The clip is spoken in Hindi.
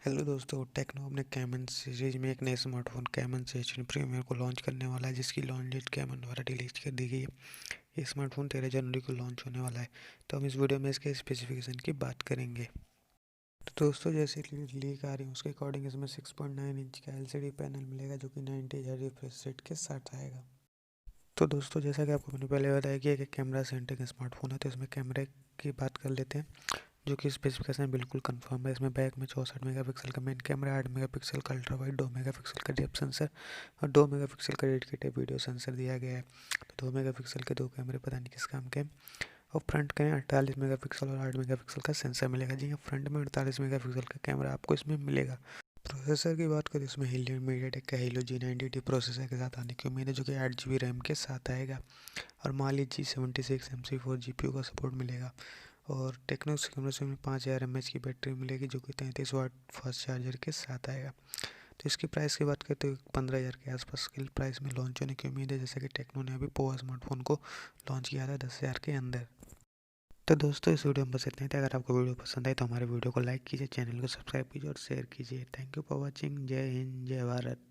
हेलो दोस्तों, टेक्नो अपने कैमन सीरीज में एक नए स्मार्टफोन कैमन सेशन प्रीमियर को लॉन्च करने वाला है, जिसकी लॉन्च डेट कैमन द्वारा रिलीज कर दी गई है। ये स्मार्टफोन 13 जनवरी को लॉन्च होने वाला है। तो हम इस वीडियो में इसके स्पेसिफिकेशन की बात करेंगे। तो दोस्तों, जैसे लीक आ रही है उसके अकॉर्डिंग इसमें 6.9 इंच का एलसीडी पैनल मिलेगा, जो कि 90Hz रिफ्रेश रेट के साथ आएगा। तो दोस्तों, जैसा कि आपको मैंने पहले बताया कि एक कैमरा सेंटर स्मार्टफोन है, तो इसमें कैमरे की बात कर लेते हैं, जो कि स्पेसिफिकेशन बिल्कुल कंफर्म है। इसमें बैक में 64 मेगापिक्सल का मेन कैमरा, 8 मेगापिक्सल का अल्ट्रा वाइड, 2 मेगापिक्सल का डेप्थ सेंसर और 2 मेगापिक्सल का डेडिकेटेड वीडियो सेंसर दिया गया है। तो 2 मेगापिक्सल के दो कैमरे पता नहीं किस काम के हैं। और फ्रंट के 48 मेगापिक्सल और 8 मेगापिक्सल का सेंसर मिलेगा। जी हाँ, फ्रंट में 48 मेगापिक्सल का कैमरा आपको इसमें मिलेगा। प्रोसेसर की बात करें, इसमें हेलियो मीडियाटेक का हेलियो G90t प्रोसेसर के साथ आने की उम्मीद है, जो कि 8 GB रैम के साथ आएगा। और माली G76 MC4 GPU का सपोर्ट मिलेगा। और टेक्नो कैमरा से 5000 mAh की बैटरी मिलेगी, जो कि 33 वाट फास्ट चार्जर के साथ आएगा। तो इसकी प्राइस की बात करते हुए 15,000 के आसपास के प्राइस में लॉन्च होने की उम्मीद है, जैसा कि टेक्नो ने अभी पोवा स्मार्टफोन को लॉन्च किया था 10,000 के अंदर। तो दोस्तों, इस वीडियो में बस इतना ही था। अगर आपको वीडियो पसंद आए तो हमारे वीडियो को लाइक कीजिए, चैनल को सब्सक्राइब कीजिए और शेयर कीजिए। Thank you for watching. जय हिंद, जय भारत।